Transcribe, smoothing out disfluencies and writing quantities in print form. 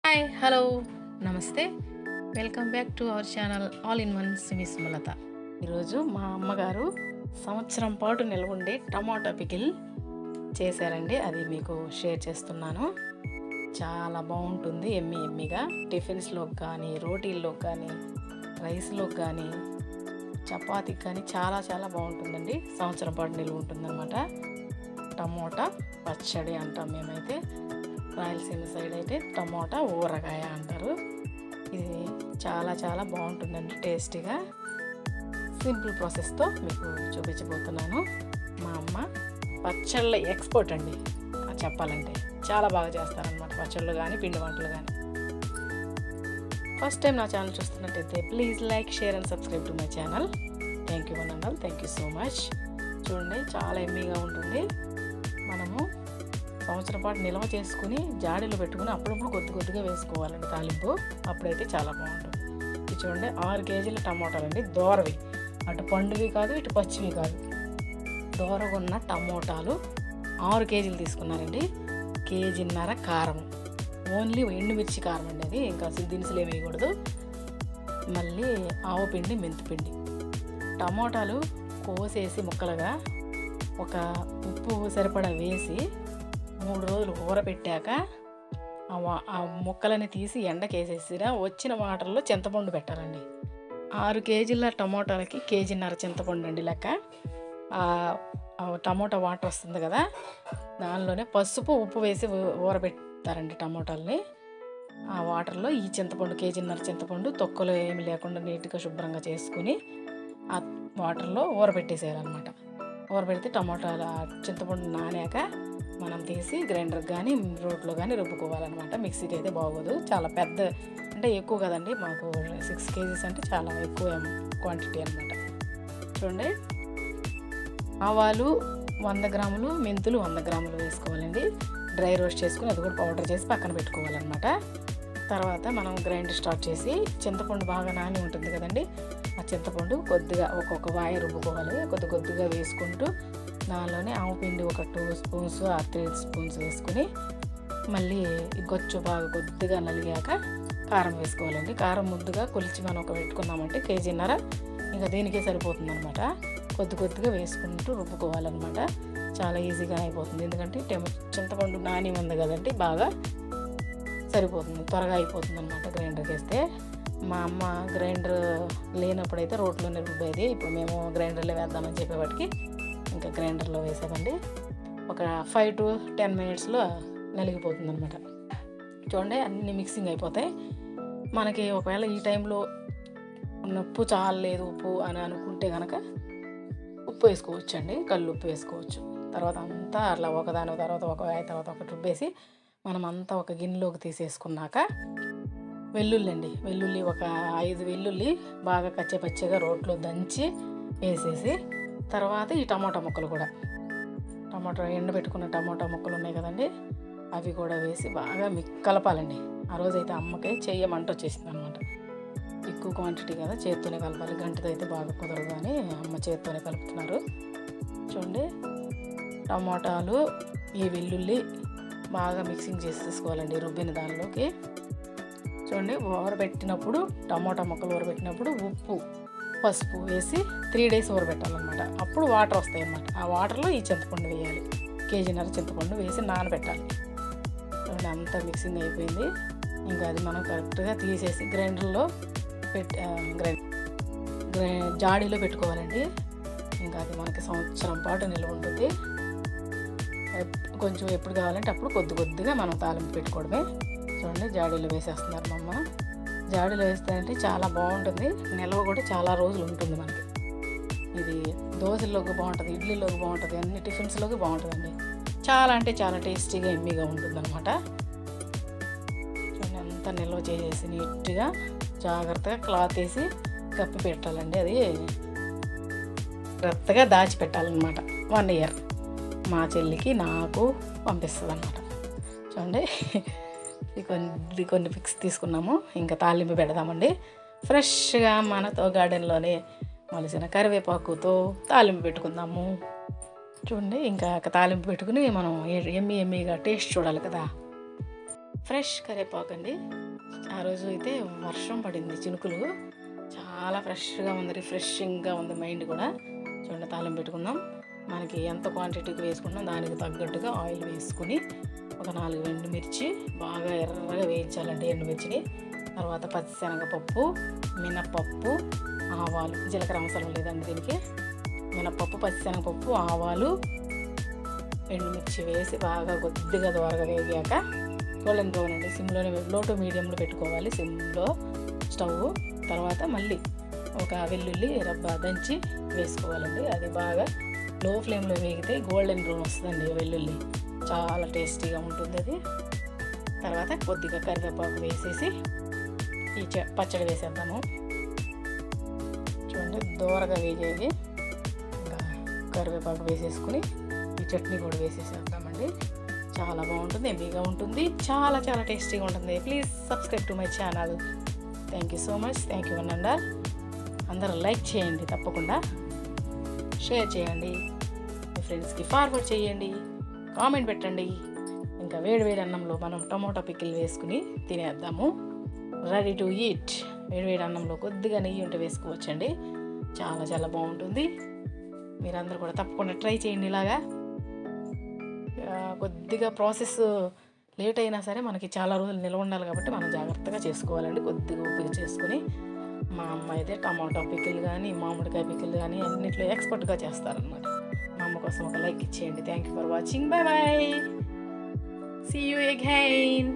Hi hello నమస్తే. Welcome back to our channel all in one Simi Sumalatha. ఈరోజు మా అమ్మగారు సంవత్సరం పాటు నిల్వ ఉండే టమాటా పికిల్ చేశారండి. అది మీకు షేర్ చేస్తున్నాను. చాలా బాగుంటుంది, ఎమ్మిగా టిఫిన్స్లోకి కానీ, రోటీల్లోకి కానీ, రైస్లోకి కానీ, చపాతీకి కానీ చాలా చాలా బాగుంటుందండి. సంవత్సరం పాటు నిల్వ ఉంటుందన్నమాట. టమోటా పచ్చడి అంటాం మేమైతే. రాయలసీమ సైడ్ అయితే టమోటా ఊరగాయ అంటారు. ఇది చాలా చాలా బాగుంటుందండి, టేస్టీగా. సింపుల్ ప్రాసెస్తో మీకు చూపించబోతున్నాను. మా అమ్మ పచ్చళ్ళ ఎక్స్పర్ట్ అండి చెప్పాలంటే. చాలా బాగా చేస్తారనమాట పచ్చళ్ళు కానీ, పిండి వంటలు కానీ. ఫస్ట్ టైం నా ఛానల్ చూస్తున్నట్టయితే please like, share and subscribe to my channel. Thank you one and all. Thank you so much. చూడండి, చాలా ఎమ్మీగా ఉంటుంది. మనము సంవత్సరం పాటు నిల్వ చేసుకుని జాడీలో పెట్టుకుని అప్పుడప్పుడు కొద్దిగా వేసుకోవాలండి తాలింపు. అప్పుడైతే చాలా బాగుంటుంది. ఇది చూడండి, 6 కేజీల టమోటాలండి. దోరవి, అటు పండువి కాదు, ఇటు పచ్చివి కాదు. దోరగున్న టమోటాలు 6 కేజీలు తీసుకున్నారండి. 1.5 కేజీ కారం, ఓన్లీ ఎండుమిర్చి కారం అండి అది. ఇంకా దినుసులు ఏమి వేయకూడదు. మళ్ళీ ఆవు పిండి, మెంతిపిండి. టమోటాలు కోసేసి ముక్కలుగా ఒక ఉప్పు సరిపడా వేసి 3 రోజులు ఊరబెట్టాక ఆ ముక్కలని తీసి ఎండకేసేసినా వచ్చిన వాటర్లో చింతపండు పెట్టాలండి. 6 కేజీల టమోటాలకి 1.5 కేజీ చింతపండు అండి లెక్క. టమోటా వాటర్ వస్తుంది కదా, దానిలోనే పసుపు, ఉప్పు వేసి ఊరబెడతారండి టమోటాలని. ఆ వాటర్లో ఈ చింతపండు, 1.5 కేజీ చింతపండు తొక్కలు ఏమి లేకుండా నీట్గా శుభ్రంగా చేసుకుని ఆ వాటర్లో ఊరబెట్టేసేయాలన్నమాట. ఊరబెడితే టమోటాల చింతపండు నానాక మనం తీసి గ్రైండర్ కానీ, రోట్లో కానీ రుబ్బుకోవాలన్నమాట. మిక్సీకి అయితే బాగోదు, చాలా పెద్ద అంటే ఎక్కువ కదండి. మాకు 6 కేజీస్ అంటే చాలా ఎక్కువ క్వాంటిటీ అనమాట. చూడండి, ఆవాలు 100 గ్రాములు, మెంతులు 100 గ్రాములు వేసుకోవాలండి. డ్రై రోస్ట్ చేసుకుని అది కూడా పౌడర్ చేసి పక్కన పెట్టుకోవాలన్నమాట. తర్వాత మనం గ్రైండ్ స్టార్ట్ చేసి చింతపండు బాగా నాని ఉంటుంది కదండి, ఆ చింతపండు కొద్దిగా ఒక్కొక్క వాయ రుబ్బుకోవాలి. కొద్దిగా వేసుకుంటూ దానిలోనే ఆవు పిండి ఒక 2 స్పూన్స్, 3 స్పూన్స్ వేసుకుని మళ్ళీ గొచ్చు బాగా కొద్దిగా నలిగాక కారం వేసుకోవాలండి. కారం ముద్దుగా కొలిచి మనం ఒక పెట్టుకున్నామంటే 1.5 కేజీ ఇంకా దీనికే సరిపోతుంది అనమాట. కొద్దిగా వేసుకుంటూ రుబ్బుకోవాలన్నమాట. చాలా ఈజీగా అయిపోతుంది, ఎందుకంటే చింతపండు నాని ఉంది కదండి, బాగా సరిపోతుంది, త్వరగా అయిపోతుంది అనమాట గ్రైండర్కి వేస్తే. మా అమ్మ గ్రైండర్ లేనప్పుడైతే రోట్లోనే రుబ్బేది. ఇప్పుడు మేము గ్రైండర్లో వేద్దామని చెప్పేవాటికి ఇంకా గ్రైండర్లో వేసామండి. ఒక 5 to 10 మినిట్స్లో నలిగిపోతుంది అనమాట. చూడండి, అన్నీ మిక్సింగ్ అయిపోతాయి. మనకి ఒకవేళ ఈ టైంలో ఉప్పు చాలలేదు ఉప్పు అని అనుకుంటే కనుక ఉప్పు వేసుకోవచ్చు అండి, కళ్ళు ఉప్పు వేసుకోవచ్చు. తర్వాత అంతా అట్లా ఒకదాని తర్వాత ఒకటి రుబ్బేసి మనం అంతా ఒక గిన్నెలోకి తీసేసుకున్నాక వెల్లుల్లి ఒక 5 వెల్లుల్లి బాగా కచ్చెపచ్చగా రోట్లో దంచి వేసేసి, తర్వాత ఈ టమాటా ముక్కలు కూడా, ఎండబెట్టుకున్న టమాటా ముక్కలు ఉన్నాయి కదండి, అవి కూడా వేసి బాగా కలపాలండి. ఆ రోజైతే అమ్మకి చెయ్యమంట వచ్చేసింది అనమాట. ఎక్కువ క్వాంటిటీ కదా, చేత్తోనే కలపాలి. గంటతో అయితే బాగా కుదరదు అని అమ్మ చేత్తోనే కలుపుతున్నారు. చూడండి, టమాటాలు, ఈ వెల్లుల్లి బాగా మిక్సింగ్ చేసేసుకోవాలండి రుబ్బిన దానిలోకి. చూడండి, ఊరబెట్టినప్పుడు టమాటా ముక్కలు ఊరబెట్టినప్పుడు ఉప్పు, పసుపు వేసి 3 days ఊరబెట్టాలన్నమాట. అప్పుడు వాటర్ వస్తాయి అన్నమాట. ఆ వాటర్లో ఈ చింతపండు వేయాలి. 1.5 కేజీ చింతపండు వేసి నానబెట్టాలి. చూడండి, అంతా మిక్సింగ్ అయిపోయింది. ఇంకా అది మనం కరెక్ట్గా తీసేసి గ్రైండర్లో జాడీలో పెట్టుకోవాలండి. ఇంకా అది మనకి సంవత్సరం పాటు నిల్వ ఉంటుంది. కొంచెం ఎప్పుడు కావాలంటే అప్పుడు కొద్దిగా మనం తాలింపు పెట్టుకోవడమే. చూడండి, జాడీలో వేసేస్తున్నారు మా అమ్మ. జాడీలో వేస్తారంటే చాలా బాగుంటుంది, నిల్వ కూడా చాలా రోజులు ఉంటుంది మనకి. ఇది దోశల్లోకి బాగుంటుంది, ఇడ్లీలోకి బాగుంటుంది, అన్ని టిఫిన్స్లోకి బాగుంటుందండి. చాలా అంటే చాలా టేస్టీగా ఎమ్మీగా ఉంటుంది అనమాట. చూడండి, అంతా నిల్వ చేసేసి నీట్గా జాగ్రత్తగా క్లాత్ వేసి కప్పి పెట్టాలండి. అది జాగ్రత్తగా దాచిపెట్టాలన్నమాట. 1 year మా చెల్లికి నాకు పంపిస్తుంది అనమాట. చూడండి, కొన్ని పిక్స్ తీసుకున్నాము. ఇంకా తాలింపు పెడదామండి. ఫ్రెష్గా మనతో గార్డెన్లోనే మలిసిన కరివేపాకుతో తాలింపు పెట్టుకుందాము. చూడండి, ఇంకా తాలింపు పెట్టుకుని మనం ఎమ్మీగా టేస్ట్ చూడాలి కదా. ఫ్రెష్ కరివేపాకు అండి. ఆ రోజు అయితే వర్షం పడింది, చినుకులు. చాలా ఫ్రెష్గా ఉంది, రిఫ్రెషింగ్గా ఉంది మైండ్ కూడా. చూడండి, తాలింపు పెట్టుకుందాం. మనకి ఎంత క్వాంటిటీకి వేసుకుంటాం దానికి తగ్గట్టుగా ఆయిల్ వేసుకుని ఒక 4 ఎండుమిర్చి బాగా ఎర్రగా వేయించాలండి ఎండుమిర్చిని. తర్వాత పచ్చిశనగపప్పు, మినప్పప్పు, ఆవాలు, జీలకర్ర అవసరం లేదండి దీనికి. మినప్పప్పు, పచ్చిశనగపప్పు, ఆవాలు, ఎండుమిర్చి వేసి బాగా కొద్దిగా దోరగా వేగాక గోల్డెన్ బ్రౌన్ అండి, సిమ్లోనే లో టు మీడియంలో పెట్టుకోవాలి, సిమ్లో స్టవ్. తర్వాత మళ్ళీ ఒక వెల్లుల్లి రబ్బ దంచి వేసుకోవాలండి. అది బాగా లో ఫ్లేమ్లో వేగితే గోల్డెన్ బ్రౌన్ వస్తుందండి వెల్లుల్లి, చాలా టేస్టీగా ఉంటుంది అది. తర్వాత కొద్దిగా కరివేపాకు వేసేసి ఈ పచ్చడి వేసేద్దాము. చూడండి, దోరగా వేగేది. ఇంకా కరివేపాకు వేసేసుకుని ఈ చట్నీ కూడా వేసేసేద్దామండి. చాలా బాగుంటుంది, ఎమ్మీగా ఉంటుంది, చాలా చాలా టేస్టీగా ఉంటుంది. Please subscribe to my channel. Thank you so much. Thank you one and all. అందరూ లైక్ చేయండి, తప్పకుండా షేర్ చేయండి, మీ ఫ్రెండ్స్కి ఫార్వర్డ్ చేయండి, కామెంట్ పెట్టండి. ఇంకా వేడి వేడి అన్నంలో మనం టమోటా పికిల్ వేసుకుని తినేద్దాము. Ready to eat. వేడి వేడి అన్నంలో కొద్దిగా నెయ్యి ఉంటే వేసుకోవచ్చండి, చాలా చాలా బాగుంటుంది. మీరందరూ కూడా తప్పకుండా ట్రై చేయండి ఇలాగా. కొద్దిగా ప్రాసెస్ లేట్ అయినా సరే మనకి చాలా రోజులు నిల్వ ఉండాలి కాబట్టి మనం జాగ్రత్తగా చేసుకోవాలండి, కొద్దిగా ఓపిక చేసుకుని. మా అమ్మ అయితే టమాటా పికిల్ కానీ మామిడికాయ పికిల్ కానీ అన్నింటిలో ఎక్స్పర్ట్గా చేస్తారనమాట. మా అమ్మ కోసం ఒక లైక్ ఇచ్చేయండి. Thank you for watching. Bye bye. See you again.